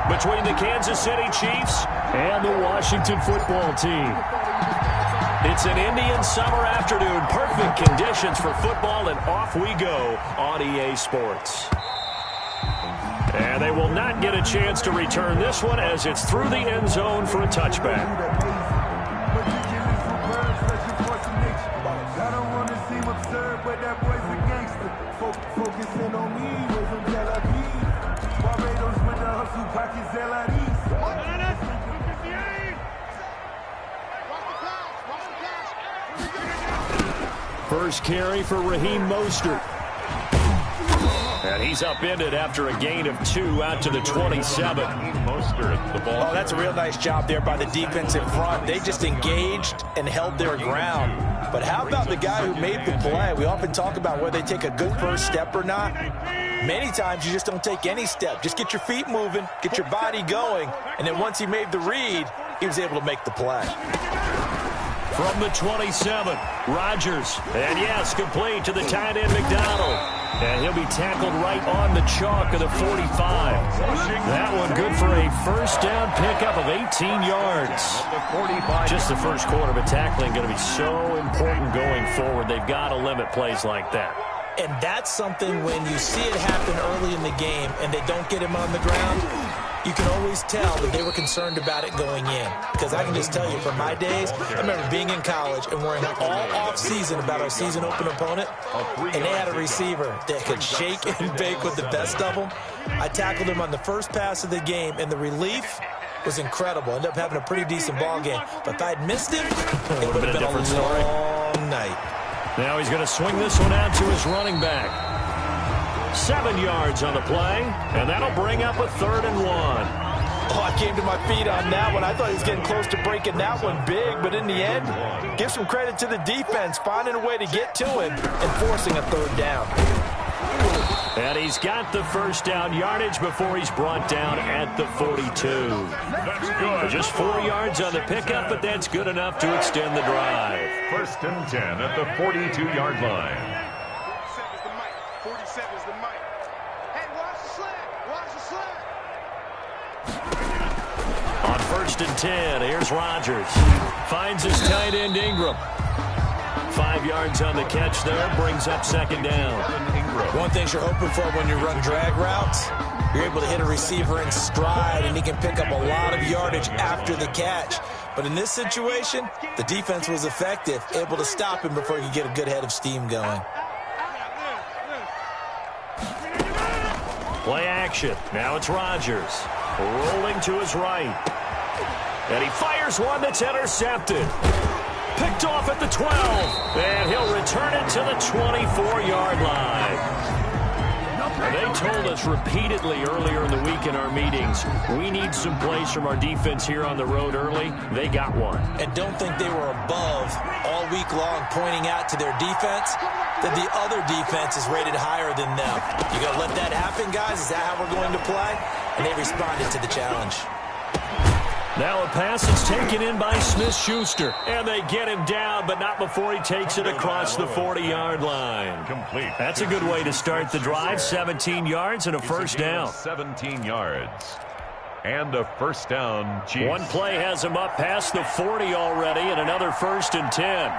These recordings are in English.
between the Kansas City Chiefs and the Washington football team. It's an Indian summer afternoon. Perfect conditions for football, and off we go on EA Sports. And they will not get a chance to return this one as it's through the end zone for a touchback. First carry for Raheem Mostert. And he's upended after a gain of 2 out to the 27. Mostert, the ball. Oh, that's a real nice job there by the defensive front. They just engaged and held their ground. But how about the guy who made the play? We often talk about whether they take a good first step or not. Many times you just don't take any step. Just get your feet moving, get your body going, and then once he made the read, he was able to make the play. From the 27, Rodgers. And yes, complete to the tight end, McDonald. And he'll be tackled right on the chalk of the 45. That one good for a first down pickup of 18 yards. Just the first quarter, but tackling going to be so important going forward. They've got to limit plays like that. And that's something when you see it happen early in the game and they don't get him on the ground, you can always tell that they were concerned about it going in. Because I can just tell you, from my days, I remember being in college and worrying all off-season about our season open opponent, and they had a receiver that could shake and bake with the best of them. I tackled him on the first pass of the game, and the relief was incredible. Ended up having a pretty decent ball game. But if I'd missed him, it would have been a long night. Now he's going to swing this one out to his running back. 7 yards on the play, and that'll bring up a 3rd and 1. Oh, I came to my feet on that one. I thought he was getting close to breaking that one big, but in the end, give some credit to the defense, finding a way to get to him and forcing a 3rd down. And he's got the first down yardage before he's brought down at the 42. That's good. Just 4 yards on the pickup, but that's good enough to extend the drive. 1st and 10 at the 42-yard line. 47 is the mic. Hey, watch the slant. Watch the slant. On 1st and 10, here's Rodgers. Finds his tight end, Ingram. 5 yards on the catch there, brings up 2nd down. One thing you're hoping for when you run drag routes, you're able to hit a receiver in stride, and he can pick up a lot of yardage after the catch. But in this situation, the defense was effective, able to stop him before he could get a good head of steam going. Play action. Now it's Rodgers. Rolling to his right. And he fires one that's intercepted. Picked off at the 12. And he'll return it to the 24-yard line. They told us repeatedly earlier in the week in our meetings, we need some plays from our defense here on the road early. They got one. And don't think they were above all week long pointing out to their defense that the other defense is rated higher than them. You going to let that happen, guys? Is that how we're going to play? And they responded to the challenge. Now a pass is taken in by Smith-Schuster. And they get him down, but not before he takes it across the 40-yard line. Complete. That's a good way to start the drive. 17 yards and a first down. 17 yards. And a first down, Chiefs. One play has him up past the 40 already, and another 1st and 10.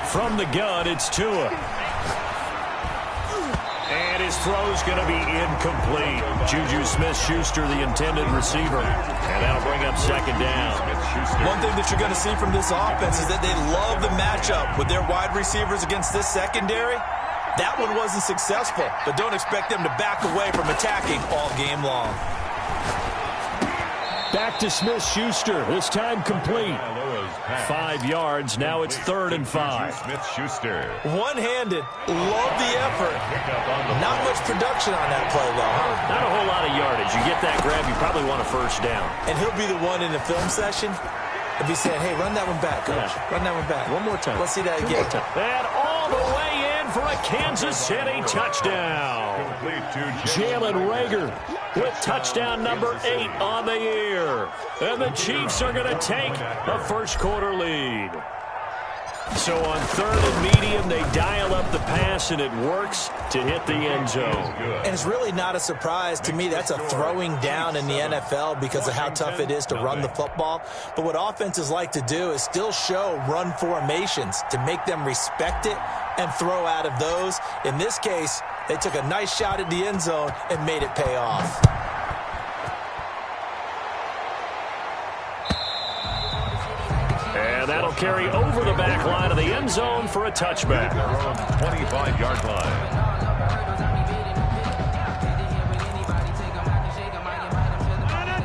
From the gun, it's Tua. And his throw's going to be incomplete. Juju Smith-Schuster, the intended receiver. And that'll bring up 2nd down. One thing that you're going to see from this offense is that they love the matchup with their wide receivers against this secondary. That one wasn't successful, but don't expect them to back away from attacking all game long. Back to Smith-Schuster. This time complete. 5 yards. Now it's 3rd and 5. Smith-Schuster. One-handed. Love the effort. Not much production on that play, though, huh? Not a whole lot of yardage. You get that grab, you probably want a first down. And he'll be the one in the film session and be saying, hey, run that one back, coach. Yeah. Run that one back. One more time. Let's see that again. And all the way in for a Kansas City touchdown. Jalen Reagor with touchdown number 8 on the year. And the Chiefs are going to take a first quarter lead. So on 3rd and medium, they dial up the pass, and it works to hit the end zone. And it's really not a surprise to me. That's a throwing down in the NFL because of how tough it is to run the football. But what offenses like to do is still show run formations to make them respect it and throw out of those. In this case, they took a nice shot at the end zone and made it pay off. And that'll carry over the back line of the end zone for a touchback. 25-yard line.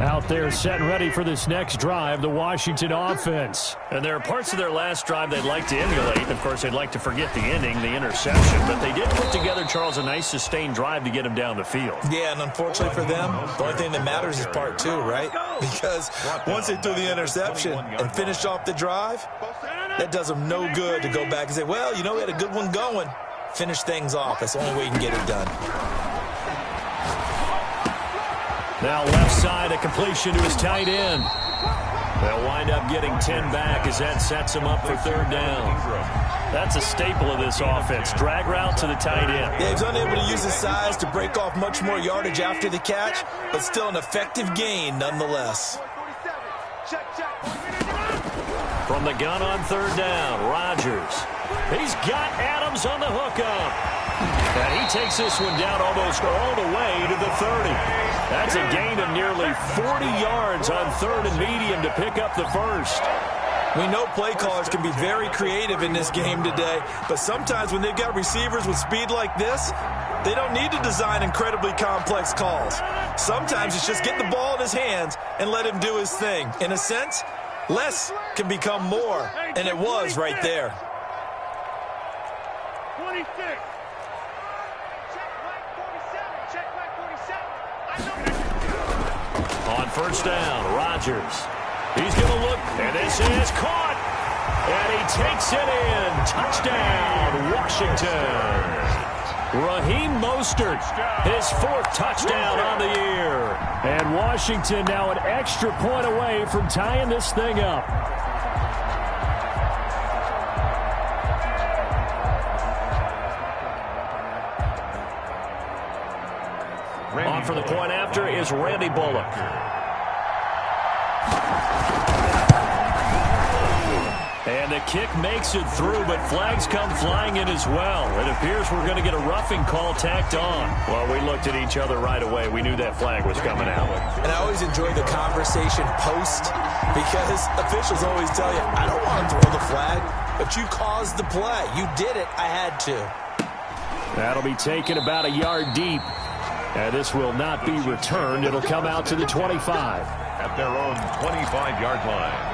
Out there set and ready for this next drive, the Washington offense. And there are parts of their last drive they'd like to emulate. Of course, they'd like to forget the ending, the interception. But they did put together, Charles, a nice sustained drive to get them down the field. Yeah, and unfortunately for them, the only thing that matters is part 2, right? Because once they threw the interception and finished off the drive, that does them no good to go back and say, well, you know, we had a good one going. Finish things off. That's the only way you can get it done. Now left side, a completion to his tight end. They'll wind up getting 10 back as that sets him up for 3rd down. That's a staple of this offense. Drag route to the tight end. Yeah, he's unable to use his size to break off much more yardage after the catch, but still an effective gain nonetheless. From the gun on 3rd down, Rodgers. He's got Adams on the hookup. And he takes this one down almost all the way to the 30. That's a gain of nearly 40 yards on 3rd and medium to pick up the first. We know play callers can be very creative in this game today, but sometimes when they've got receivers with speed like this, they don't need to design incredibly complex calls. Sometimes it's just get the ball in his hands and let him do his thing. In a sense, less can become more, and it was right there. 26. On 1st down, Rodgers. He's going to look, and this is caught. And he takes it in. Touchdown, Washington. Raheem Mostert, his 4th touchdown on the year. And Washington now an extra point away from tying this thing up. On for the point after is Randy Bullock. And the kick makes it through, but flags come flying in as well. It appears we're going to get a roughing call tacked on. Well, we looked at each other right away. We knew that flag was coming out. And I always enjoy the conversation post because officials always tell you, I don't want to throw the flag, but you caused the play. You did it. I had to. That'll be taken about a yard deep. And this will not be returned. It'll come out to the 25. At their own 25-yard line.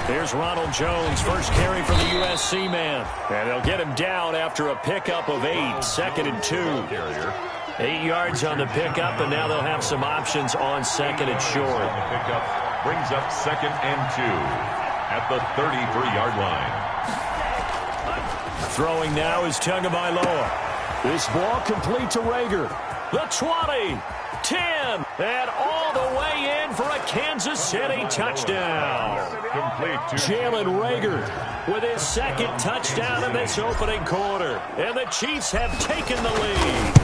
Here's Ronald Jones, first carry for the USC man. And they'll get him down after a pickup of 8, 2nd and 2. 8 yards on the pickup, and now they'll have some options on 2nd and short. The pickup brings up 2nd and 2 at the 33-yard line. Throwing now is Tagovailoa. This ball complete to Rager. The 20, 10, and all the way in for a Kansas City touchdown. Complete to Jalen Rager with his 2nd touchdown in this opening quarter. And the Chiefs have taken the lead.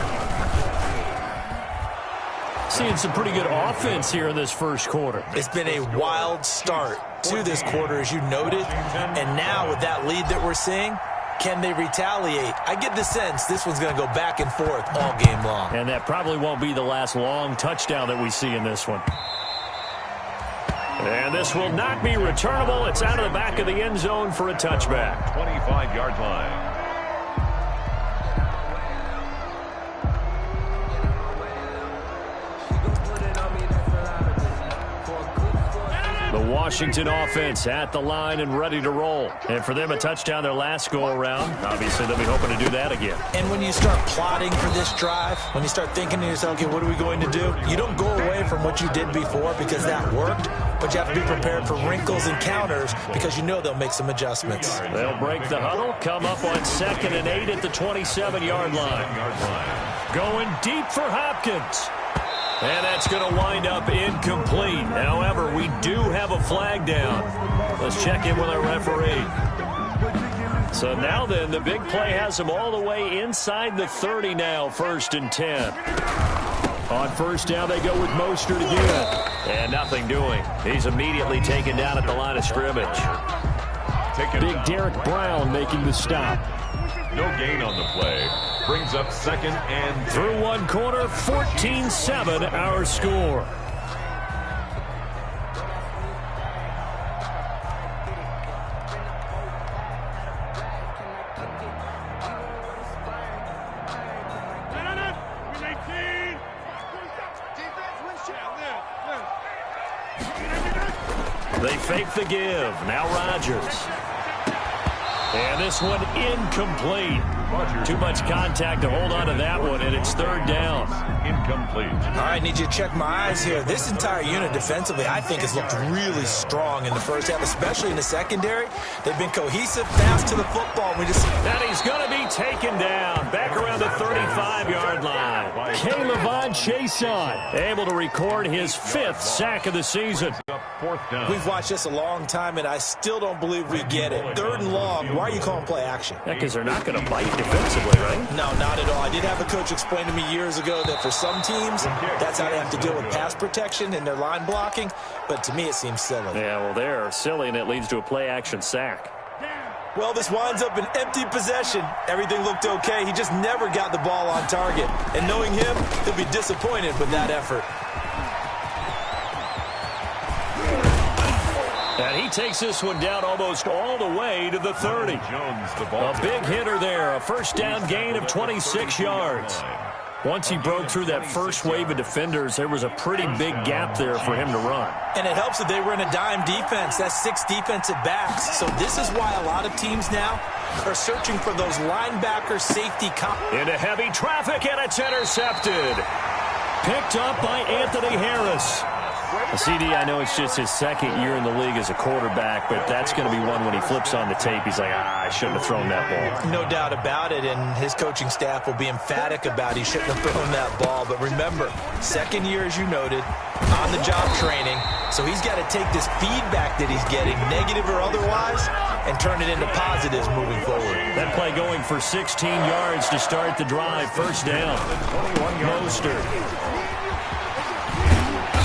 Seeing some pretty good offense here in this first quarter. It's been a wild start to this quarter, as you noted. And now with that lead that we're seeing, can they retaliate? I get the sense this one's going to go back and forth all game long. And that probably won't be the last long touchdown that we see in this one. And this will not be returnable. It's out of the back of the end zone for a touchback. 25-yard line. The Washington offense at the line and ready to roll. And for them, a touchdown their last go-around. Obviously, they'll be hoping to do that again. And when you start plotting for this drive, when you start thinking to yourself, okay, what are we going to do? You don't go away from what you did before because that worked. but you have to be prepared for wrinkles and counters because you know they'll make some adjustments. They'll break the huddle, come up on 2nd and 8 at the 27-yard line. Going deep for Hopkins. And that's going to wind up incomplete. However, we do have a flag down. Let's check in with our referee. So now then, the big play has him all the way inside the 30 now, 1st and 10. On 1st down, they go with Mostert again. And nothing doing. He's immediately taken down at the line of scrimmage. Big Derek Brown making the stop. No gain on the play. Brings up 2nd and 10. Through one quarter, 14-7 our score. They fake the give. Now Rodgers. And this one incomplete. Too much contact to hold on to that one, and it's 3rd down. Incomplete. All right, need you to check my eyes here. This entire unit defensively, I think, has looked really strong in the first half, especially in the secondary. They've been cohesive, fast to the football. And he's going to be taken down back around the 35-yard line. K'Lavon Chaisson able to record his 5th sack of the season. 4th down. We've watched this a long time, and I still don't believe we get it. 3rd and long. Why are you calling play action? Yeah, because they're not going to bite defensively, right? No, not at all. I did have a coach explain to me years ago that for some teams, that's how they have to deal with pass protection and their line blocking. But to me, it seems silly. Yeah, well, they're silly, and it leads to a play-action sack. Well, this winds up an empty possession. Everything looked okay. He just never got the ball on target. And knowing him, he'll be disappointed with that effort. And he takes this one down almost all the way to the 30. Jones, the ball. A big hitter there. A 1st down gain of 26 yards. Once he broke through that first wave of defenders, there was a pretty big gap there for him to run. And it helps that they were in a dime defense. That's 6 defensive backs. So this is why a lot of teams now are searching for those linebacker safety. Into heavy traffic, and it's intercepted. Picked up by Anthony Harris. CD, I know it's just his 2nd year in the league as a quarterback, but that's going to be one when he flips on the tape. He's like, I shouldn't have thrown that ball. No doubt about it, and his coaching staff will be emphatic about he shouldn't have thrown that ball. But remember, 2nd year, as you noted, on-the-job training, so he's got to take this feedback that he's getting, negative or otherwise, and turn it into positives moving forward. That play going for 16 yards to start the drive. 1st down. Mostert.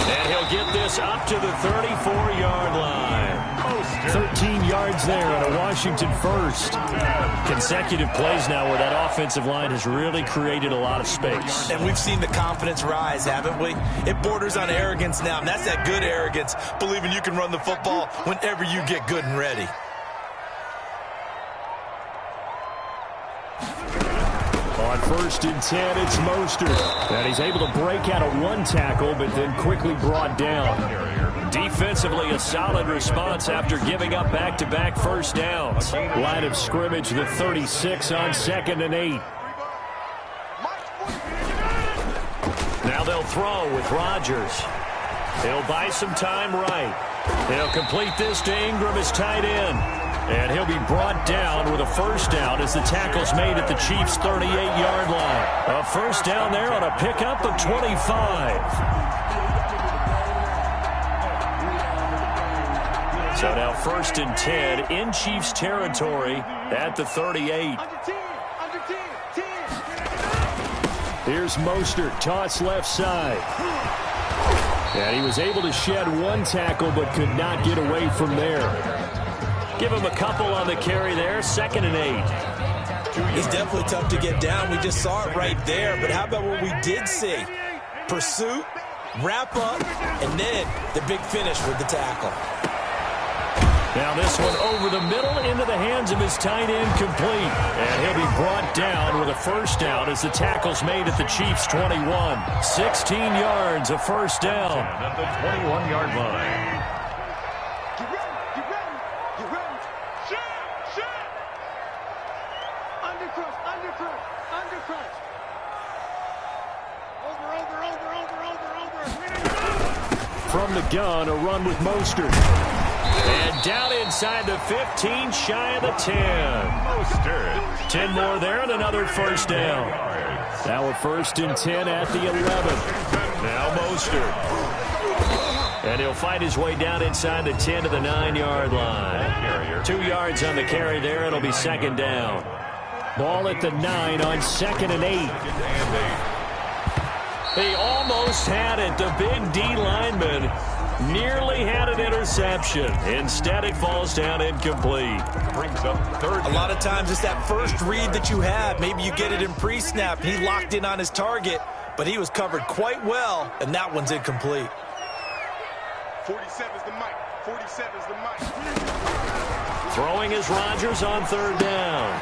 And he'll get this up to the 34-yard line. 13 yards there on a Washington 1st. Consecutive plays now where that offensive line has really created a lot of space. And we've seen the confidence rise, haven't we? It borders on arrogance now, and that's that good arrogance, believing you can run the football whenever you get good and ready. On 1st and 10, it's Mostert. And he's able to break out of one tackle, but then quickly brought down. Defensively, a solid response after giving up back-to-back 1st downs. Line of scrimmage, the 36 on 2nd and 8. Now they'll throw with Rodgers. He'll buy some time right. He'll complete this to Ingram as tight end. And he'll be brought down with a 1st down as the tackle's made at the Chiefs' 38-yard line. A 1st down there on a pickup of 25. So now 1st and 10 in Chiefs territory at the 38. Here's Mostert, toss left side. And he was able to shed one tackle but could not get away from there. Give him a couple on the carry there, 2nd and 8. He's definitely tough to get down. We just saw it right there. But how about what we did see? Pursuit, wrap up, and then the big finish with the tackle. Now this one over the middle into the hands of his tight end complete. And he'll be brought down with a 1st down as the tackle's made at the Chiefs' 21. 16 yards, a 1st down. At the 21-yard line. From the gun, a run with Mostert. And down inside the 15, shy of the 10. Mostert. 10 more there and another first down. Now a 1st and 10 at the 11. Now Mostert. And he'll fight his way down inside the 10 to the 9-yard line. 2 yards on the carry there. It'll be 2nd down. Ball at the 9 on 2nd and 8. He almost had it. The big D lineman nearly had an interception. Instead, it falls down incomplete. Brings up 3rd. A lot of times it's that first read that you have. Maybe you get it in pre-snap. He locked in on his target, but he was covered quite well, and that one's incomplete. 47's the mic. 47's the mic. Throwing is Rodgers on 3rd down.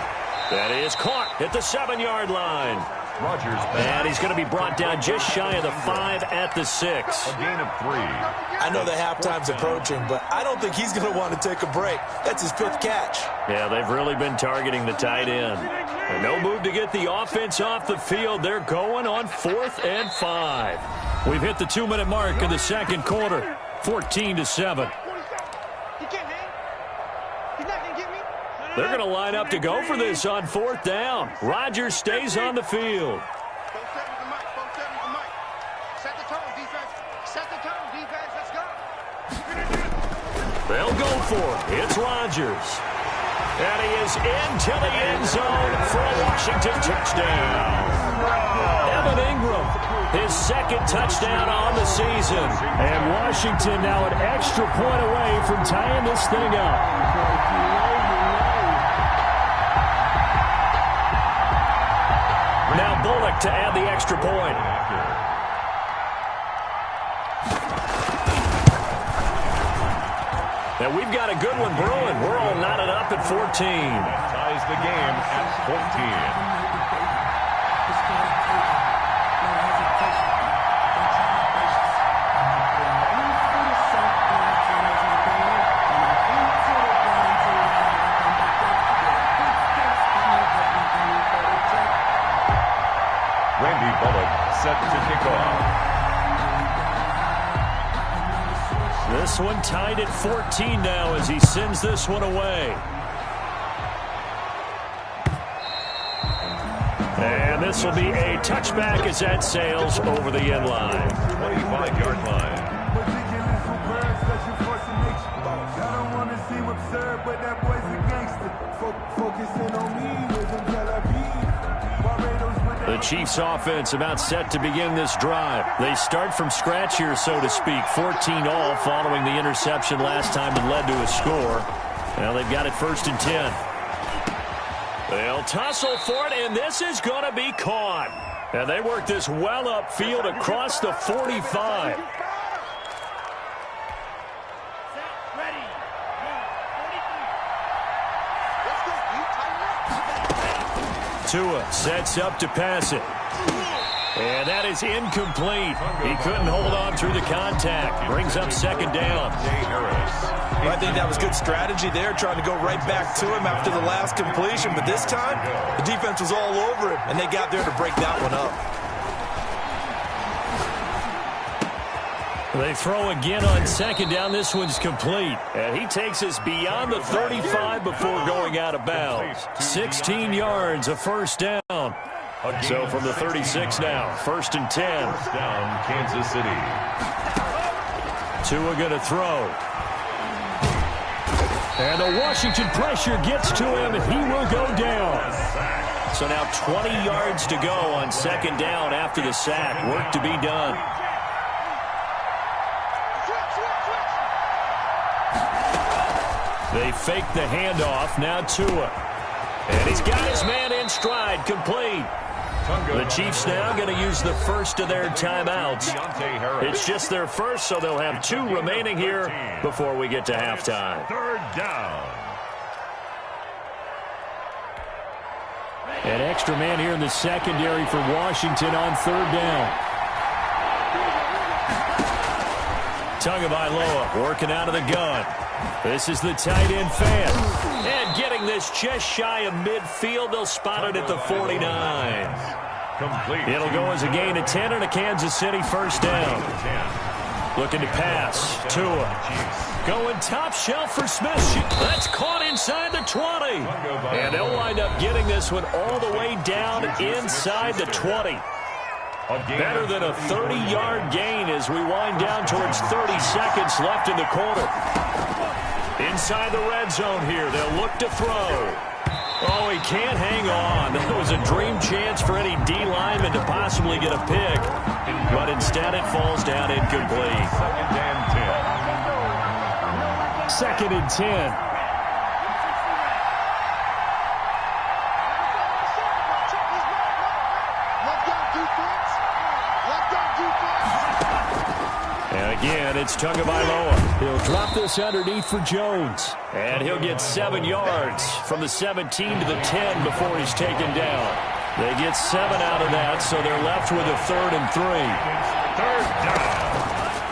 That is caught at the 7-yard line. Rodgers. And he's going to be brought down just shy of the 5 at the 6. A gain of 3. I know the halftime's approaching, but I don't think he's going to want to take a break. That's his 5th catch. Yeah, they've really been targeting the tight end. And no move to get the offense off the field. They're going on 4th and 5. We've hit the 2-minute mark in the 2nd quarter. 14-7. He can't hang. He's not going to get me. They're going to line up to go for this on 4th down. Rodgers stays on the field. 47's the mic. 47's the mic. Set the tone, defense. Set the tone, defense. Let's go. They'll go for it. It's Rodgers. And he is into the end zone for a Washington touchdown. Evan Ingram, his 2nd touchdown on the season. And Washington now an extra point away from tying this thing up. Now Bullock to add the extra point. And we've got a good one brewing. We're all knotted up at 14. Ties the game at 14. Set to kick off. This one tied at 14 now as he sends this one away. And this will be a touchback as that sails over the end line. 25-yard line. The Chiefs offense about set to begin this drive. They start from scratch here, so to speak. 14 all following the interception last time that led to a score. Now they've got it 1st and 10. They'll tussle for it, and this is going to be caught. And they work this well upfield across the 45. Tua sets up to pass it. And that is incomplete. He couldn't hold on through the contact. Brings up 2nd down. I think that was good strategy there, trying to go right back to him after the last completion. But this time, the defense was all over him, and they got there to break that one up. They throw again on 2nd down. This one's complete. And he takes us beyond the 35 before going out of bounds. 16 yards, a 1st down. So from the 36 now, 1st and 10. First down, Kansas City. Tua going to throw. And the Washington pressure gets to him, and he will go down. So now 20 yards to go on 2nd down after the sack. Work to be done. They fake the handoff. Now Tua. And he's got his man in stride. Complete. The Chiefs now going to use the first of their timeouts. It's just their first, so they'll have 2 remaining here before we get to halftime. 3rd down. An extra man here in the secondary for Washington on 3rd down. Tagovailoa working out of the gun. This is the tight end fan. And getting this just shy of midfield. They'll spot it at the 49. Complete. It'll go as a gain of 10 and a Kansas City first down. Looking to pass. Tua. Going top shelf for Smith. That's caught inside the 20. And they'll wind up getting this one all the way down inside the 20. Better than a 30-yard gain as we wind down towards 30 seconds left in the quarter. Inside the red zone here. They'll look to throw. Oh, he can't hang on. That was a dream chance for any D lineman to possibly get a pick. But instead it falls down incomplete. Second and 10. And again, it's Tagovailoa. He'll drop this underneath for Jones. And he'll get 7 yards from the 17 to the 10 before he's taken down. They get 7 out of that, so they're left with a 3rd and 3. Third down.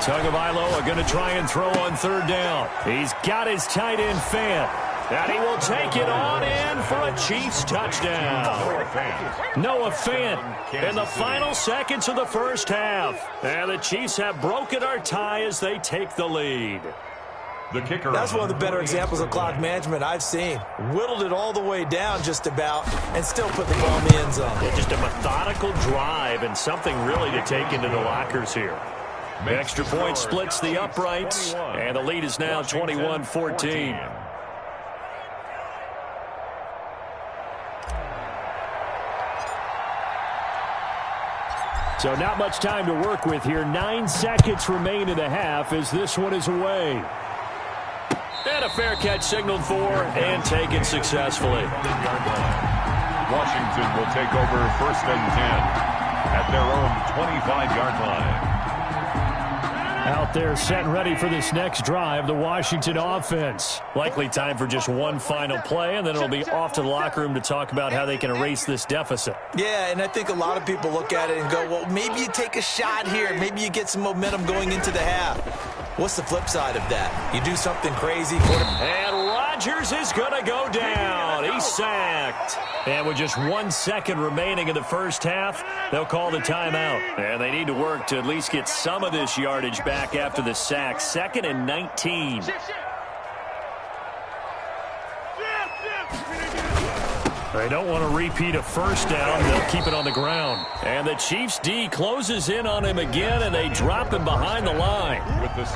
Tagovailoa going to try and throw on 3rd down. He's got his tight end Fant. And he will take it on in for a Chiefs touchdown. Noah Fant in the final seconds of the first half. And the Chiefs have broken our tie as they take the lead. The kicker. That's one of the better examples of clock management I've seen. Whittled it all the way down just about and still put the ball in the end zone. Yeah, just a methodical drive and something really to take into the lockers here. The extra point splits the uprights, and the lead is now 21-14. So not much time to work with here. 9 seconds remain in the half as this one is away. And a fair catch signaled for and taken successfully. Washington will take over 1st and 10 at their own 25-yard line. Out there set and ready for this next drive, the Washington offense. Likely time for just one final play, and then it'll be off to the locker room to talk about how they can erase this deficit. Yeah, and I think a lot of people look at it and go, well, maybe you take a shot here. Maybe you get some momentum going into the half. What's the flip side of that? You do something crazy. And Rodgers is going to go down. He's sacked. And with just 1 second remaining in the first half, they'll call the timeout. And they need to work to at least get some of this yardage back after the sack. 2nd and 19. They don't want to repeat a first down. They'll keep it on the ground. And the Chiefs D closes in on him again, and they drop him behind the line.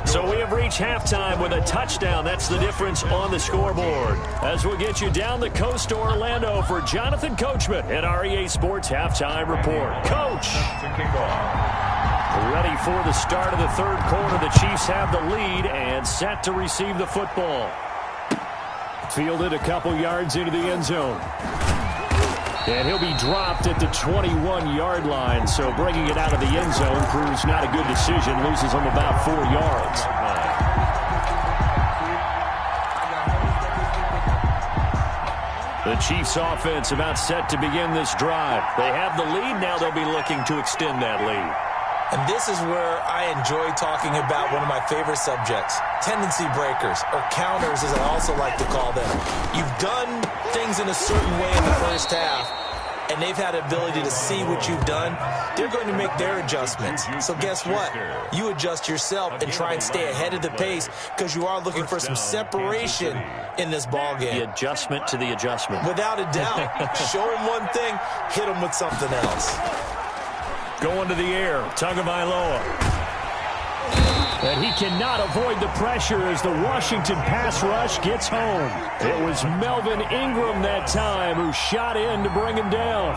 So we have reached halftime with a touchdown. That's the difference on the scoreboard. As we'll get you down the coast to Orlando for Jonathan Coachman at our EA Sports Halftime Report. Coach! Ready for the start of the 3rd quarter. The Chiefs have the lead and set to receive the football. Fielded a couple yards into the end zone. And he'll be dropped at the 21-yard line, so bringing it out of the end zone proves not a good decision. Loses him about 4 yards. The Chiefs offense about set to begin this drive. They have the lead. Now they'll be looking to extend that lead. And this is where I enjoy talking about one of my favorite subjects, tendency breakers, or counters as I also like to call them. You've done things in a certain way in the first half, and they've had the ability to see what you've done. They're going to make their adjustments. So guess what? You adjust yourself and try and stay ahead of the pace because you are looking for some separation in this ball game. The adjustment to the adjustment. Without a doubt. Show them one thing, hit them with something else. Going to the air, Tagovailoa. And he cannot avoid the pressure as the Washington pass rush gets home. It was Melvin Ingram that time who shot in to bring him down.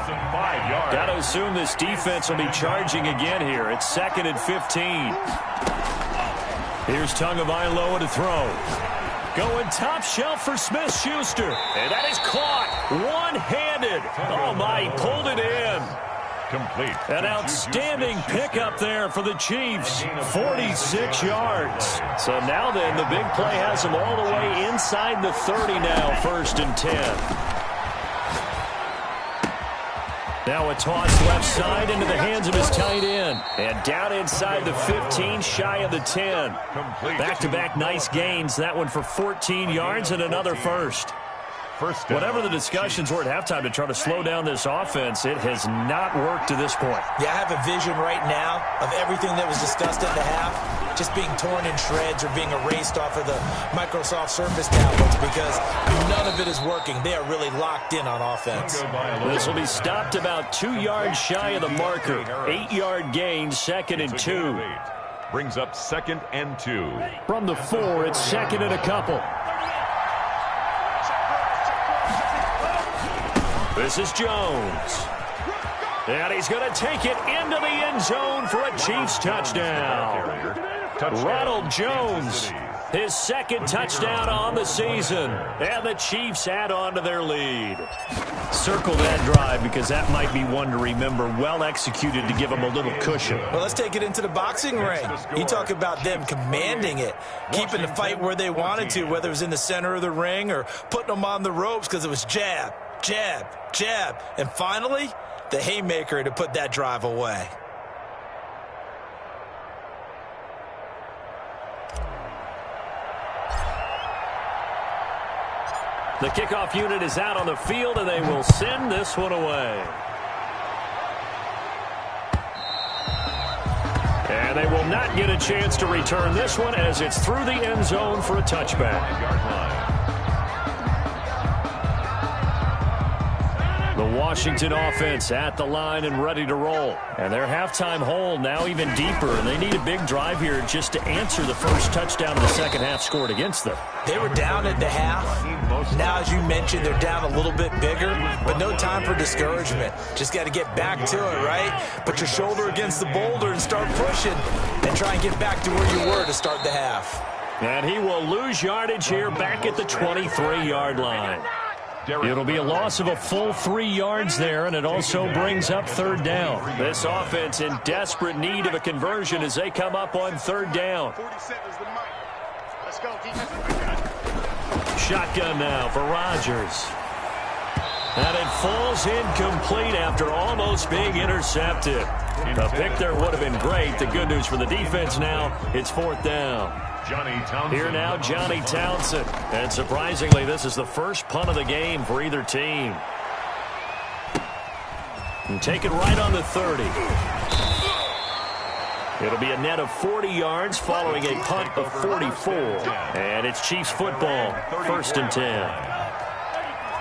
Got to assume this defense will be charging again here. It's 2nd and 15. Here's Tagovailoa to throw. Going top shelf for Smith-Schuster. And that is caught one-handed. Oh, my, he pulled it in. Complete. An outstanding pickup there for the Chiefs. 46 yards. So now then, the big play has them all the way inside the 30 now, 1st and 10. Now a toss left side into the hands of his tight end. And down inside the 15, shy of the 10. Back-to-back nice gains. That one for 14 yards and another first. Whatever the discussions were at halftime to try to slow down this offense, it has not worked to this point. Yeah, I have a vision right now of everything that was discussed at the half just being torn in shreds or being erased off of the Microsoft Surface tablets because none of it is working. They are really locked in on offense. This will be stopped about 2 yards shy of the marker. 8-yard gain, 2nd and 2. Brings up 2nd and 2. From the 4, it's 2nd and a couple. This is Jones. And he's going to take it into the end zone for a Chiefs touchdown. Ronald Jones, his 2nd touchdown on the season. And the Chiefs add on to their lead. Circle that drive because that might be one to remember. Well executed to give them a little cushion. Well, let's take it into the boxing ring. You talk about them commanding it, keeping the fight where they wanted to, whether it was in the center of the ring or putting them on the ropes because it was jab, jab, jab. And finally, the haymaker to put that drive away. The kickoff unit is out on the field, and they will send this one away. And they will not get a chance to return this one as it's through the end zone for a touchback. The Washington offense at the line and ready to roll. And their halftime hole now even deeper, and they need a big drive here just to answer the first touchdown of the second half scored against them. They were down at the half. Now, as you mentioned, they're down a little bit bigger, but no time for discouragement. Just got to get back to it, right? Put your shoulder against the boulder and start pushing and try and get back to where you were to start the half. And he will lose yardage here back at the 23-yard line. It'll be a loss of a full 3 yards there, and it also brings up 3rd down. This offense in desperate need of a conversion as they come up on 3rd down. Shotgun now for Rodgers. And it falls incomplete after almost being intercepted. A pick there would have been great. The good news for the defense now, it's 4th down. Here now, Johnny Townsend. And surprisingly, this is the first punt of the game for either team. And take it right on the 30. It'll be a net of 40 yards following a punt of 44. And it's Chiefs football, 1st and 10.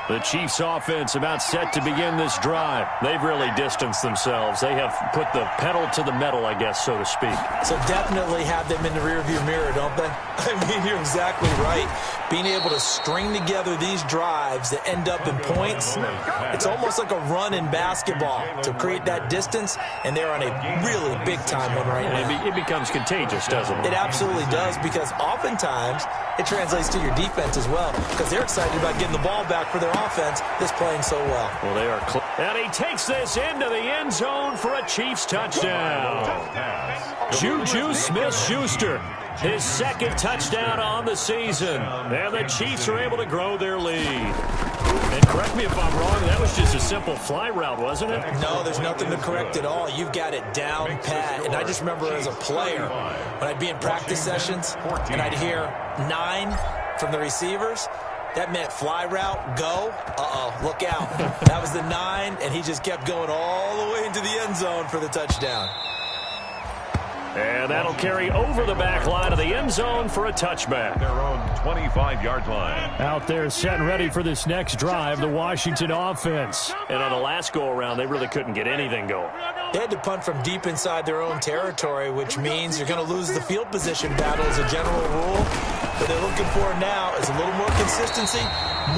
The Chiefs offense about set to begin this drive. They've really distanced themselves. They have put the pedal to the metal, I guess, so to speak. So definitely have them in the rearview mirror, don't they? I mean, you're exactly right. Being able to string together these drives that end up in points, it's almost like a run in basketball to create that distance, and they're on a really big-time one right now. It becomes contagious, doesn't it? It absolutely does, because oftentimes it translates to your defense as well, because they're excited about getting the ball back for their offense that's playing so well. Well, they are and he takes this into the end zone for a Chiefs touchdown. Juju Smith-Schuster, his 2nd touchdown on the season. And the Chiefs are able to grow their lead. And correct me if I'm wrong, that was just a simple fly route, wasn't it? No, there's nothing to correct at all. You've got it down pat. And I just remember as a player, when I'd be in practice sessions and I'd hear 9 from the receivers, that meant fly route, go, look out. That was the 9, and he just kept going all the way into the end zone for the touchdown. And that'll carry over the back line of the end zone for a touchback. Their own 25-yard line. Out there set and ready for this next drive, the Washington offense. And on the last go-around, they really couldn't get anything going. They had to punt from deep inside their own territory, which means you're going to lose the field position battle as a general rule. What they're looking for now is a little more consistency,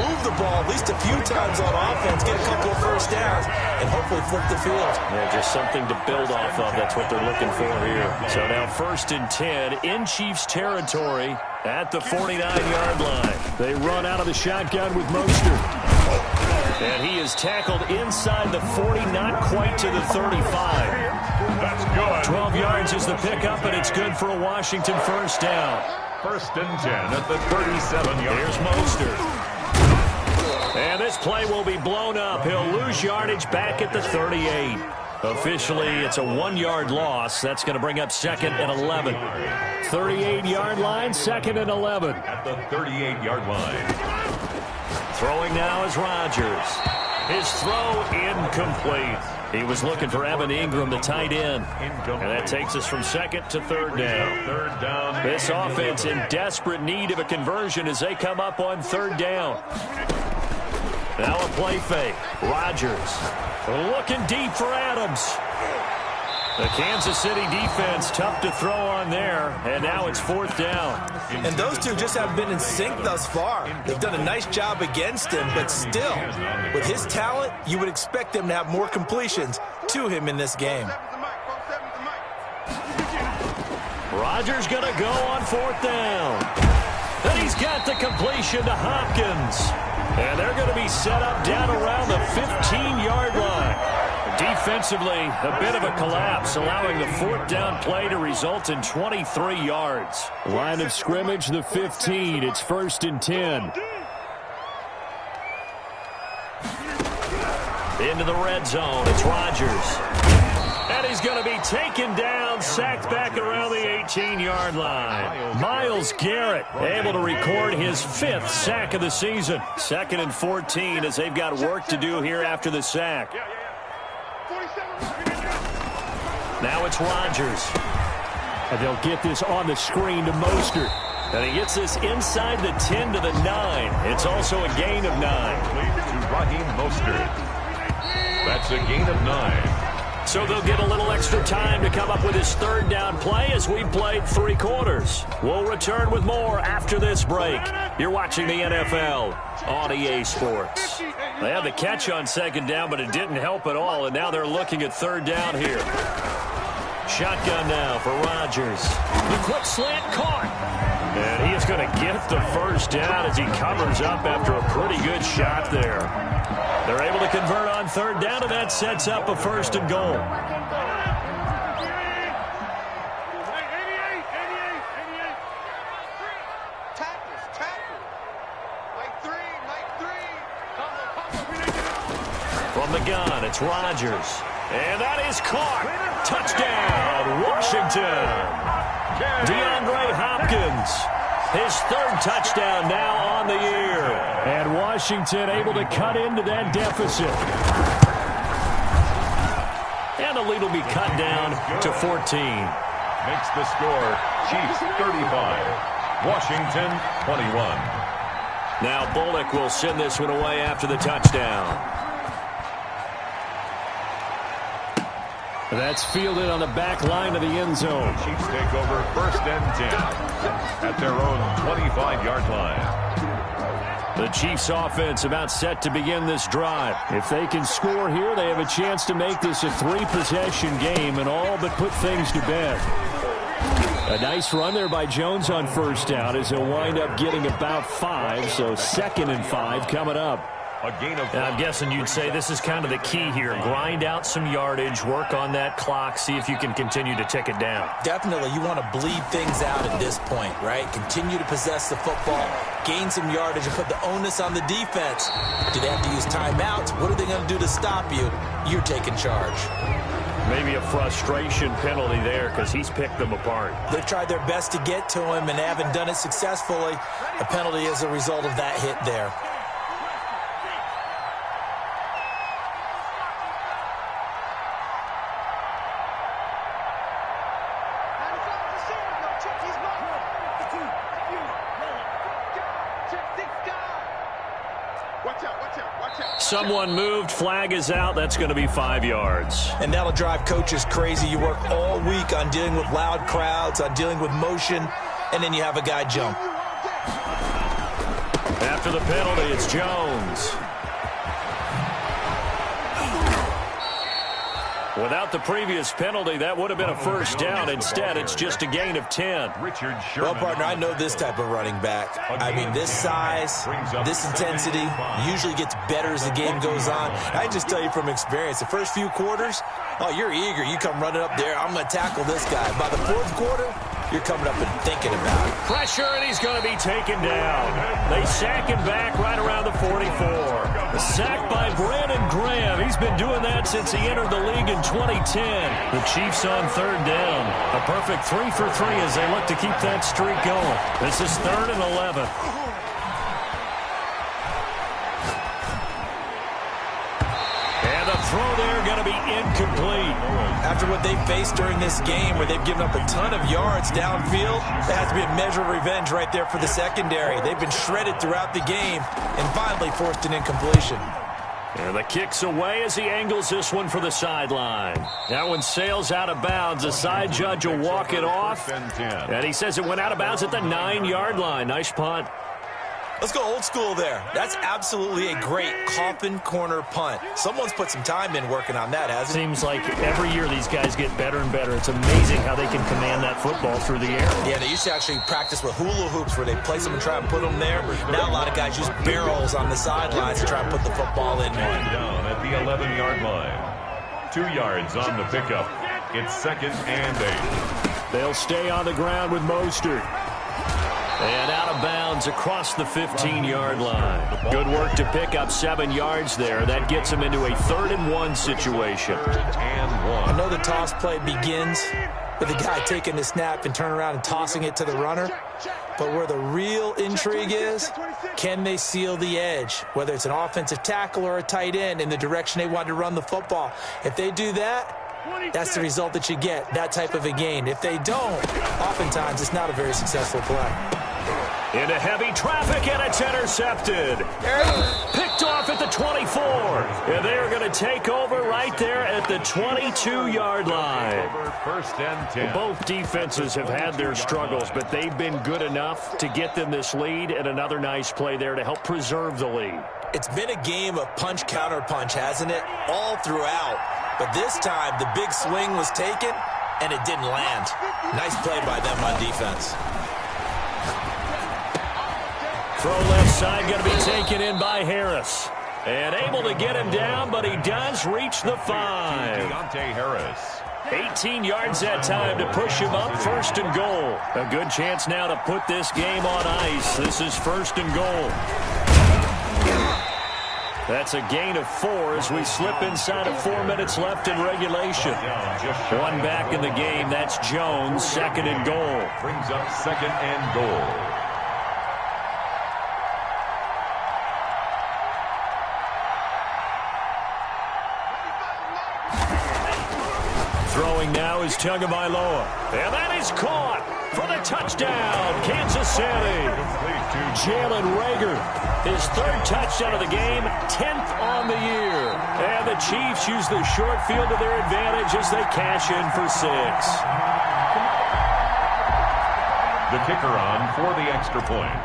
move the ball at least a few times on offense, get a couple of first downs, and hopefully flip the field. Yeah, just something to build off of. That's what they're looking for here. So now 1st and 10 in Chiefs territory at the 49-yard line. They run out of the shotgun with Mostert. And he is tackled inside the 40, not quite to the 35. That's good. 12 yards is the pickup, and it's good for a Washington first down. 1st and 10 at the 37-yard. Here's Mostert. And this play will be blown up. He'll lose yardage back at the 38. Officially, it's a 1-yard loss. That's going to bring up 2nd and 11. 38-yard line, 2nd and 11. At the 38-yard line. Throwing now is Rodgers. His throw incomplete. He was looking for Evan Ingram, the tight end. And that takes us from 2nd to 3rd down. This offense in desperate need of a conversion as they come up on 3rd down. Now a play fake. Rodgers looking deep for Adams. The Kansas City defense tough to throw on there, and now it's 4th down. And those two just haven't been in sync thus far. They've done a nice job against him, but still, with his talent, you would expect them to have more completions to him in this game. Rodgers going to go on 4th down. And he's got the completion to Hopkins. And they're going to be set up down around the 15-yard line. Defensively, a bit of a collapse, allowing the 4th down play to result in 23 yards. Line of scrimmage, the 15. It's 1st and 10. Into the red zone. It's Rodgers. And he's going to be taken down, sacked back around the 18-yard line. Myles Garrett able to record his 5th sack of the season. 2nd and 14 as they've got work to do here after the sack. Now it's Rodgers. And they'll get this on the screen to Mostert. And he gets this inside the 10 to the 9. It's also a gain of 9. To Raheem Mostert. That's a gain of 9. So they'll get a little extra time to come up with his 3rd down play as we've played 3 quarters. We'll return with more after this break. You're watching the NFL on EA Sports. They had the catch on 2nd down, but it didn't help at all, and now they're looking at 3rd down here. Shotgun now for Rodgers. The quick slant caught. And he is going to get the 1st down as he covers up after a pretty good shot there. They're able to convert on 3rd down, and that sets up a 1st and goal. From the gun, it's Rodgers. And that is caught. Touchdown, Washington. DeAndre Hopkins. His 3rd touchdown now on the year. And Washington able to cut into that deficit. And the lead will be cut down to 14. Makes the score Chiefs 35, Washington 21. Now Bullock will send this one away after the touchdown. That's fielded on the back line of the end zone. Chiefs take over 1st and 10 at their own 25-yard line. The Chiefs offense about set to begin this drive. If they can score here, they have a chance to make this a 3-possession game and all but put things to bed. A nice run there by Jones on 1st down as he'll wind up getting about 5, so 2nd and 5 coming up. I'm guessing you'd say this is kind of the key here. Grind out some yardage, work on that clock, see if you can continue to tick it down. Definitely, you want to bleed things out at this point, right? Continue to possess the football, gain some yardage, and put the onus on the defense. Do they have to use timeouts? What are they going to do to stop you? You're taking charge. Maybe a frustration penalty there because he's picked them apart. They've tried their best to get to him and haven't done it successfully. A penalty as a result of that hit there. Someone moved, flag is out, that's going to be 5 yards. And that'll drive coaches crazy. You work all week on dealing with loud crowds, on dealing with motion, and then you have a guy jump. After the penalty, it's Jones. Without the previous penalty, that would have been a 1st down. Instead, it's just a gain of 10. Well, partner, I know this type of running back. I mean, this size, this intensity usually gets better as the game goes on. I can just tell you from experience, the first few quarters, oh, you're eager. You come running up there, I'm going to tackle this guy. By the 4th quarter, you're coming up and thinking about it. Pressure, and he's going to be taken down. They sack him back right around the 44. A sack by Brandon Graham. He's been doing that since he entered the league in 2010. The Chiefs on third down. A perfect 3 for 3 as they look to keep that streak going. This is 3rd and 11. And the throw there going to be incomplete. After what they faced during this game where they've given up a ton of yards downfield, there has to be a measure of revenge right there for the secondary. They've been shredded throughout the game and finally forced an incompletion. And the kick's away as he angles this one for the sideline. That one sails out of bounds. The side judge will walk it off. And he says it went out of bounds at the 9-yard line. Nice punt. Let's go old school there. That's absolutely a great coffin corner punt. Someone's put some time in working on that, hasn't it? Seems like every year these guys get better and better. It's amazing how they can command that football through the air. Yeah, they used to actually practice with hula hoops where they place them and try and put them there. Now a lot of guys use barrels on the sidelines to try and put the football in there. Down at the 11-yard line. 2 yards on the pickup. It's 2nd and 8. They'll stay on the ground with Mostert. And out of bounds across the 15-yard line. Good work to pick up 7 yards there. That gets them into a 3rd and 1 situation. I know the toss play begins with the guy taking the snap and turning around and tossing it to the runner. But where the real intrigue is, can they seal the edge? Whether it's an offensive tackle or a tight end in the direction they want to run the football. If they do that, that's the result that you get, that type of a gain. If they don't, oftentimes it's not a very successful play. Into heavy traffic, and it's intercepted. Picked off at the 24. And they are going to take over right there at the 22-yard line. 1st and 10. Both defenses have had their struggles, but they've been good enough to get them this lead, and another nice play there to help preserve the lead. It's been a game of punch-counter-punch, hasn't it? All throughout. But this time, the big swing was taken, and it didn't land. Nice play by them on defense. Throw left side going to be taken in by Harris. And able to get him down, but he does reach the 5. Deontay Harris. 18 yards that time to push him up, 1st and goal. A good chance now to put this game on ice. This is 1st and goal. That's a gain of 4 as we slip inside of 4 minutes left in regulation. One back in the game. That's Jones, 2nd and goal. Brings up 2nd and goal. Throwing now is Tagovailoa. And that is caught for the touchdown, Kansas City. Jalen Reagor, his 3rd touchdown of the game, 10th on the year. And the Chiefs use the short field to their advantage as they cash in for 6. The kicker on for the extra point.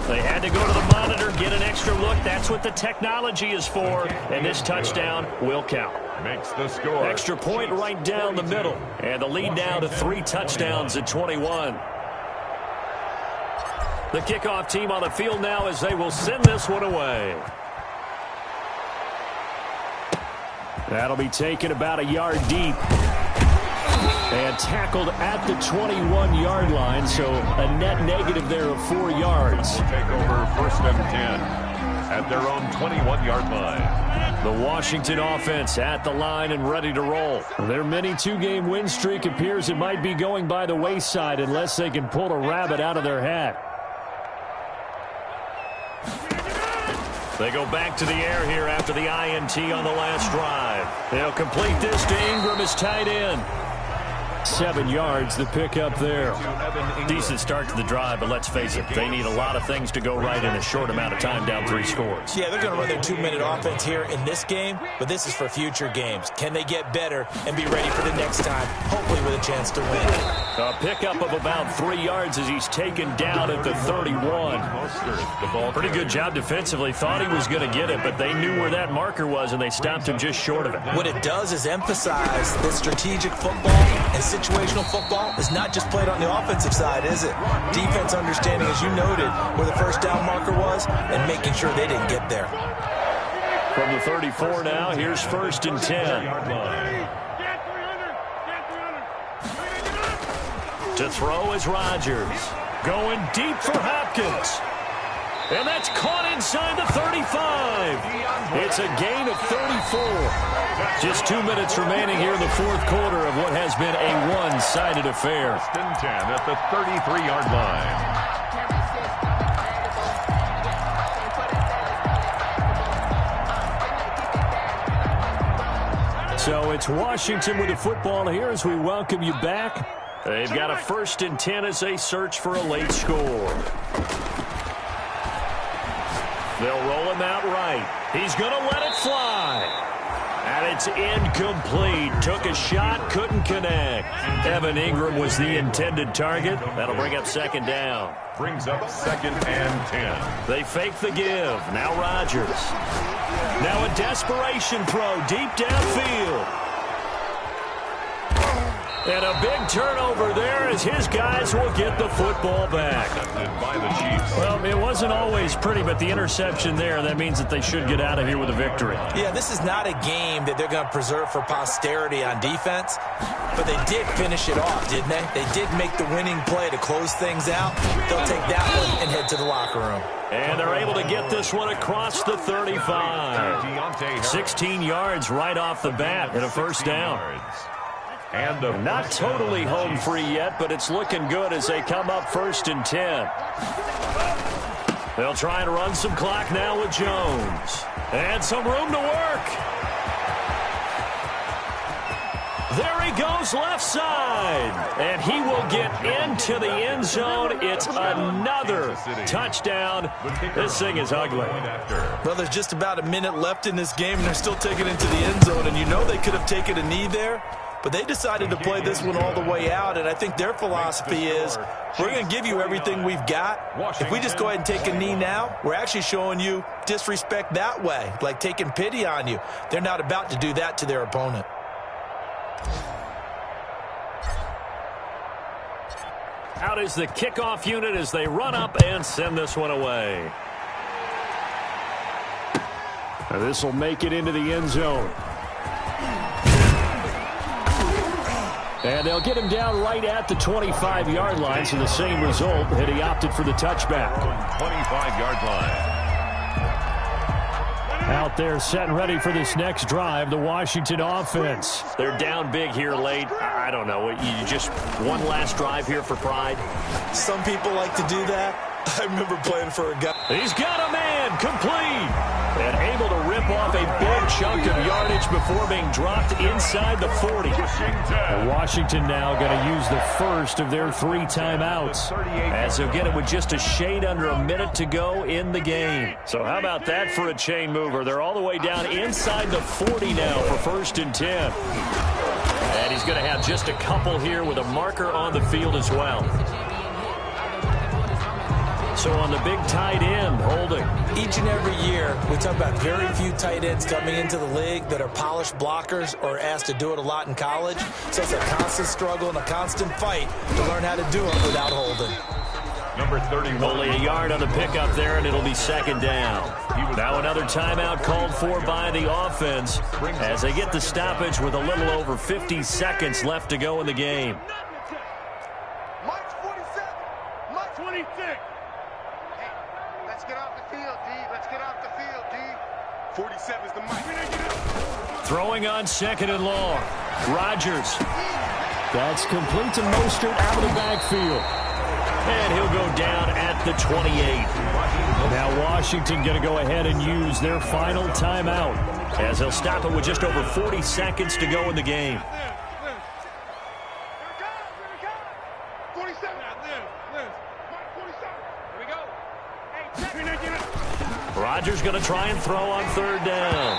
They had to go to the monitor, get an extra look. That's what the technology is for. And this touchdown will count. Makes the score. Extra point right down the middle. And the lead now to 3 touchdowns at 21. The kickoff team on the field now as they will send this one away. That'll be taken about a yard deep. And tackled at the 21-yard line, so a net negative there of 4 yards. Take over 1st and 10 at their own 21-yard line. The Washington offense at the line and ready to roll. Their mini 2-game win streak appears it might be going by the wayside unless they can pull a rabbit out of their hat. They go back to the air here after the INT on the last drive. They'll complete this to Ingram as tight end. 7 yards, the pickup there. Decent start to the drive, but let's face it, they need a lot of things to go right in a short amount of time, down 3 scores. Yeah, they're going to run their 2-minute offense here in this game, but this is for future games. Can they get better and be ready for the next time, hopefully with a chance to win? A pickup of about 3 yards as he's taken down at the 31. Pretty good job defensively. Thought he was going to get it, but they knew where that marker was, and they stopped him just short of it. What it does is emphasize that strategic football and situational football is not just played on the offensive side, is it? Defense understanding, as you noted, where the 1st down marker was and making sure they didn't get there. From the 34 now, here's 1st and 10. To throw is Rodgers. Going deep for Hopkins. And that's caught inside the 35. It's a gain of 34. Just 2 minutes remaining here in the fourth quarter of what has been a one-sided affair. First and 10 at the 33-yard line. So it's Washington with the football here as we welcome you back. They've got a 1st and 10 as they search for a late score. They'll roll him out right. He's going to let it fly. And it's incomplete. Took a shot, couldn't connect. Evan Ingram was the intended target. That'll bring up 2nd down. Brings up 2nd and 10. They fake the give. Now Rodgers. Now a desperation throw deep downfield. And a big turnover there as his guys will get the football back. By the Chiefs. Well, it wasn't always pretty, but the interception there, that means that they should get out of here with a victory. Yeah, this is not a game that they're going to preserve for posterity on defense, but they did finish it off, didn't they? They did make the winning play to close things out. They'll take that one and head to the locker room. And they're able to get this one across the 35. 16 yards right off the bat and a 1st down. And not totally home free yet, but it's looking good as they come up 1st and 10. They'll try and run some clock now with Jones. And some room to work. There he goes left side. And he will get into the end zone. It's another touchdown. This thing is ugly. Well, there's just about a minute left in this game, and they're still taking it into the end zone. And you know they could have taken a knee there. But they decided to play this one all the way out, and I think their philosophy is we're going to give you everything we've got. If we just go ahead and take a knee now, we're actually showing you disrespect that way, like taking pity on you. They're not about to do that to their opponent. Out is the kickoff unit as they run up and send this one away. This will make it into the end zone. And they'll get him down right at the 25-yard line, so the same result, and he opted for the touchback. 25-yard line. Out there set and ready for this next drive, the Washington offense. They're down big here late. I don't know. You just one last drive here for pride? Some people like to do that. I remember playing for a guy. He's got a man, complete. And able to rip off a big chunk of yardage before being dropped inside the 40. And Washington now going to use the first of their 3 timeouts, as they'll get it with just a shade under a minute to go in the game. So how about that for a chain mover? They're all the way down inside the 40 now for 1st and 10. And he's going to have just a couple here with a marker on the field as well. So on the big tight end, holding. Each and every year, we talk about very few tight ends coming into the league that are polished blockers or asked to do it a lot in college. So it's a constant struggle and a constant fight to learn how to do it without holding. Number 31. Only a yard on the pickup there, and it'll be 2nd down. Now another timeout called for by the offense as they get the stoppage with a little over 50 seconds left to go in the game. March 47. March 26. Let's get off the field, D. Let's get off the field, D. 47 is the mic. Throwing on 2nd and long. Rodgers. That's complete to Mostert out of the backfield. And he'll go down at the 28. Now Washington going to go ahead and use their final timeout as they'll stop it with just over 40 seconds to go in the game. 47. Rodgers going to try and throw on 3rd down.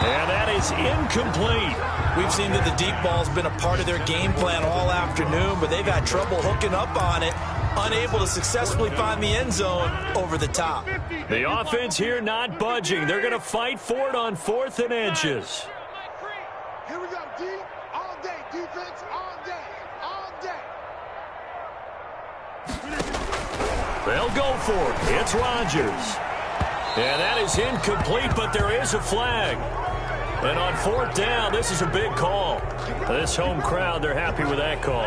And that is incomplete. We've seen that the deep ball's been a part of their game plan all afternoon, but they've had trouble hooking up on it, unable to successfully find the end zone over the top. The offense here not budging. They're going to fight for it on 4th and inches. Here we go, D. All day. Defense all day. All day. They'll go for it. It's Rodgers. And that is incomplete, but there is a flag. And on 4th down, this is a big call. This home crowd, they're happy with that call.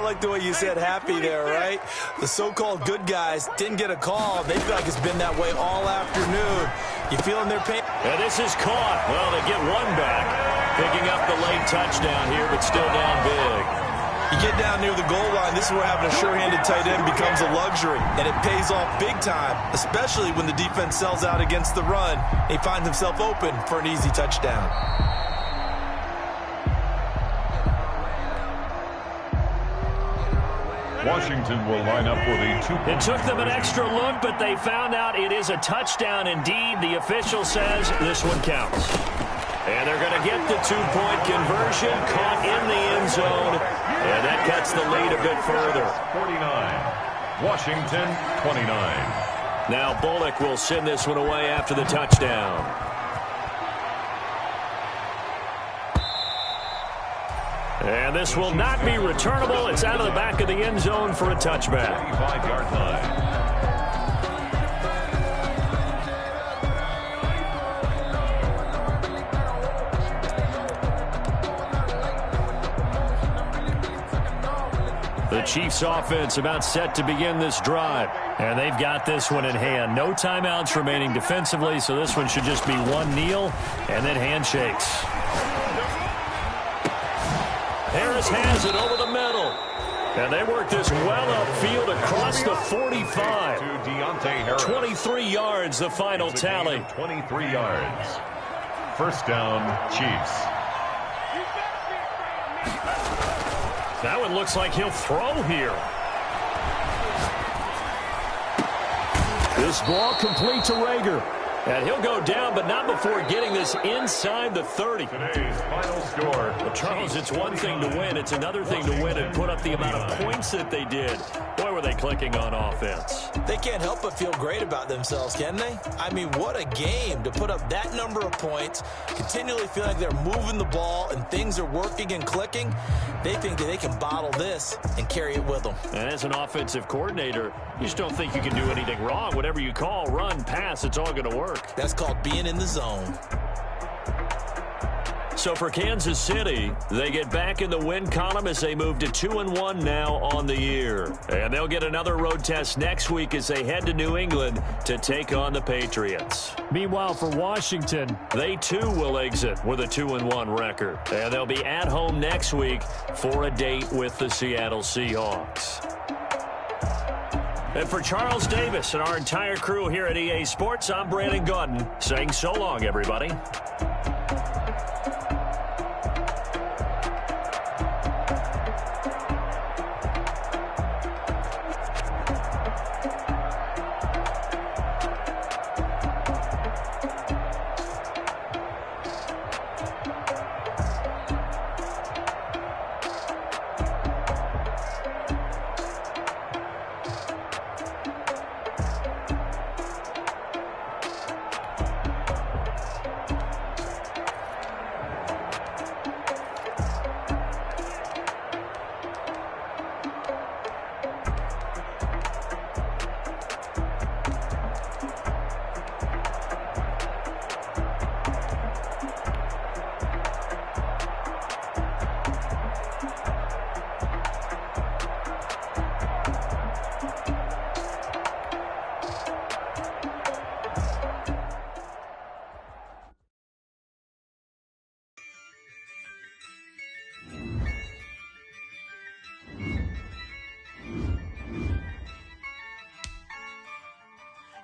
like the way you said happy there, right? The so-called good guys didn't get a call. They feel like it's been that way all afternoon. You feeling their pain? And this is caught. Well, they get one back. Picking up the late touchdown here, but still down big. You get down near the goal line, this is where having a sure-handed tight end becomes a luxury, and it pays off big time, especially when the defense sells out against the run. He finds himself open for an easy touchdown. Washington will line up with a 2-point. It took them an extra look, but they found out it is a touchdown indeed. The official says this one counts. And they're going to get the 2-point conversion, caught in the end zone, and that cuts the lead a bit further. 49. Washington, 29. Now Bullock will send this one away after the touchdown. And this will not be returnable. It's out of the back of the end zone for a touchback. 35-yard line. The Chiefs offense about set to begin this drive. And they've got this one in hand. No timeouts remaining defensively, so this one should just be one kneel and then handshakes. Harris has it over the middle. And they work this well upfield across the 45. To Deontay Harris. 23 yards, the final tally. 23 yards. First down, Chiefs. That one looks like he'll throw here. This ball complete to Rager. And he'll go down, but not before getting this inside the 30. Today's final score. Well, Charles, it's one thing to win. It's another thing to win and put up the amount of points that they did. Boy, were they clicking on offense. They can't help but feel great about themselves, can they? I mean, what a game to put up that number of points, continually feel like they're moving the ball and things are working and clicking. They think that they can bottle this and carry it with them. And as an offensive coordinator, you just don't think you can do anything wrong. Whatever you call, run, pass, it's all going to work. That's called being in the zone. So for Kansas City, they get back in the win column as they move to 2-1 now on the year. And they'll get another road test next week as they head to New England to take on the Patriots. Meanwhile, for Washington, they too will exit with a 2-1 record. And they'll be at home next week for a date with the Seattle Seahawks. And for Charles Davis and our entire crew here at EA Sports, I'm Brandon Gaudin saying so long, everybody.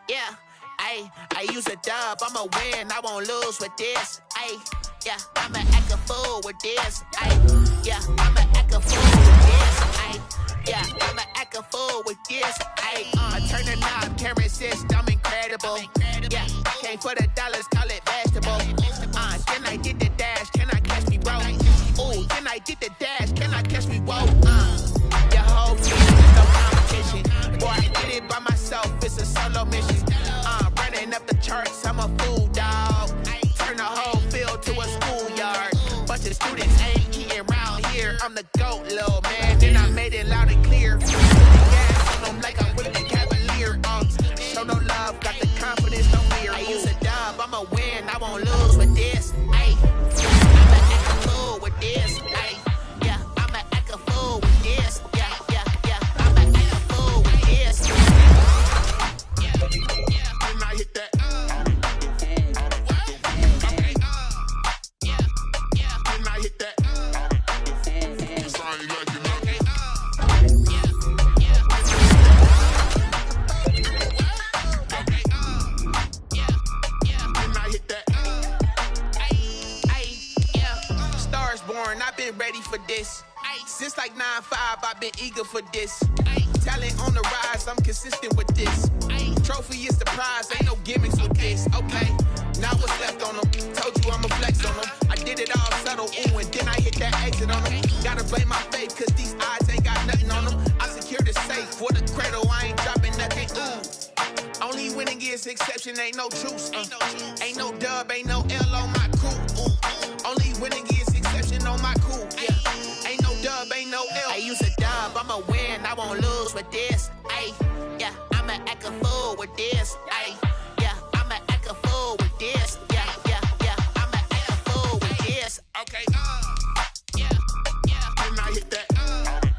Yeah, I use a dub, I'ma win, I won't lose with this. Yeah, I'ma act a fool with this. Yeah, I'ma act a fool with this. Yeah, I'ma act a fool with this. I turn the knob, can't resist, I'm incredible. Yeah, came for the dollars, call it vegetable. Then I did the dash, can I catch me, bro? Ooh, then I did the dash, can I catch me, whoa? Your whole team is no competition. Boy, I did it by myself, it's a solo mission. Running up the charts, I'm a fool, dog. Turn the whole field to a schoolyard. Bunch of students ain't eating round here. I'm the GOAT, little man, then I made it loud and clear. Gas on them like I'm with the Cavalier. Show no love, got the confidence, no fear. I use a dub, I'ma win, I Since like 9-5, I've been eager for this. Talent on the rise, I'm consistent with this. Trophy is the prize, ain't no gimmicks with this. Okay, now what's left on them? Told you I'ma flex on them. I did it all subtle, ooh, and then I hit that exit on them. Gotta blame my faith, cause these eyes ain't got nothing on them. I secured the safe for the cradle, I ain't dropping nothing, ooh. Only winning is exception, ain't no truce. Ain't no dub, ain't no L on my crew. Ooh. Only winning is exception on my crew. Yeah. Ain't no dub, ain't no L. I use a dub, I'ma win, I won't lose with this. Ay, yeah, I'ma act a fool with this. Ay, yeah, I'ma act a fool with this. Yeah, yeah, yeah, I'ma act a fool with this. Okay, yeah, yeah. Then I hit that.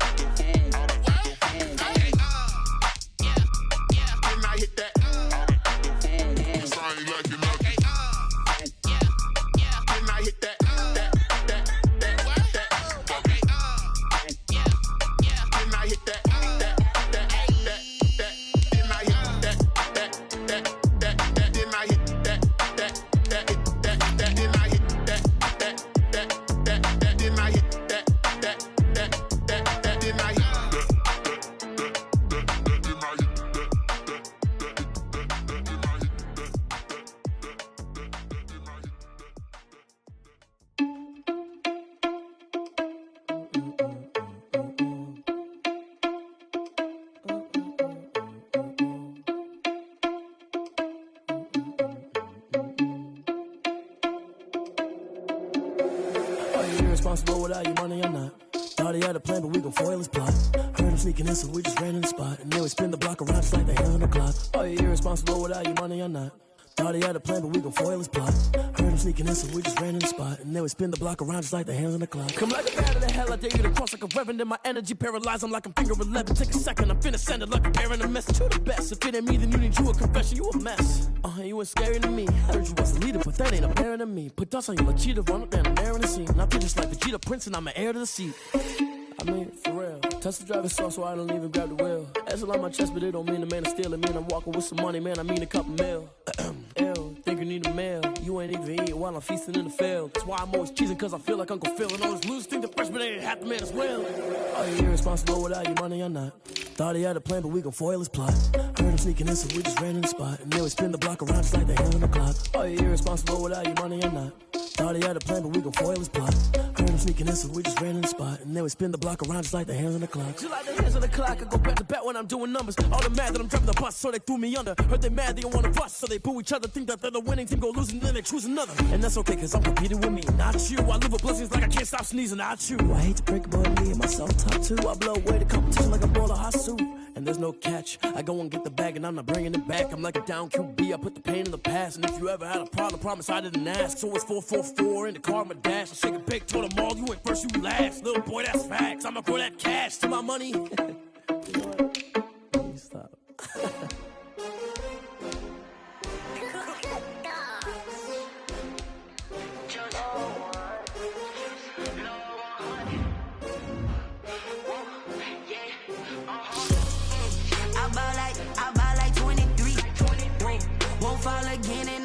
Okay, yeah, yeah. Then I hit that. Responsible without your money or not. Thought he had a plan, but we gon' foil his plot. Heard him sneaking in, so we just ran in the spot. And then we spin the block around just like the hand on the clock. Are you irresponsible without your money or not? Thought he had a plan, but we gon' foil his plot. Heard him sneaking in, so we just ran in the spot. And then we spin the block around just like the hands on the clock. Come like a bat of the hell, I dare you to cross like a reverend. In my energy paralyzed, I'm like I'm finger 11. Take a second, I'm finna send it like a bear in a mess. To the best, if it ain't me, then you need you a confession. You a mess. You ain't scary to me. Heard you was a leader, but that ain't apparent to me. Put dust on you like cheetah, run up there and air in the scene. I feel just like Vegeta Prince, and I'm an heir to the seat. I mean, for real. Touch the driver's sauce, so I don't even grab the wheel. That's on my chest, but it don't mean the man is stealing. Man, I'm walking with some money, man, I mean a couple mil. Ew, think you need a meal. You ain't even eating while I'm feasting in the field. That's why I'm always cheesing, cause I feel like Uncle Phil. And all those losers think the freshman ain't half the man as well. Are you irresponsible without your money or not? Thought he had a plan, but we gon' foil his plot. Heard him sneaking in, so we just ran in the spot. And then we spin the block around just like the hand on the clock. Are you irresponsible without your money or not? Thought he had a plan, but we gon' foil his plot. Heard him sneaking in, so we just ran in the spot. And then we spin the block around just like the hands on the clock. Just like the hands on the clock, I go back to back when I'm doing numbers. All the mad that I'm driving the bus, so they threw me under. Heard they mad, they don't wanna bust, so they boo each other. Think that they're the winning team, go losing, then they choose another. And that's okay, cause I'm competing with me, not you. I live with blessings like I can't stop sneezing, not you. I hate to break it, but me and myself top two. I blow away the competition like a bowl of hot soup. And there's no catch, I go and get the bag and I'm not bringing it back. I'm like a down QB, I put the pain in the past. And if you ever had a problem, promise I didn't ask. So it's 444 in the car, my dash. I shake a big, told them all, you ain't first, you last. Little boy, that's facts, I'ma grow that cash to my money. You know what? Please stop. I ball like 23. Won't fall again and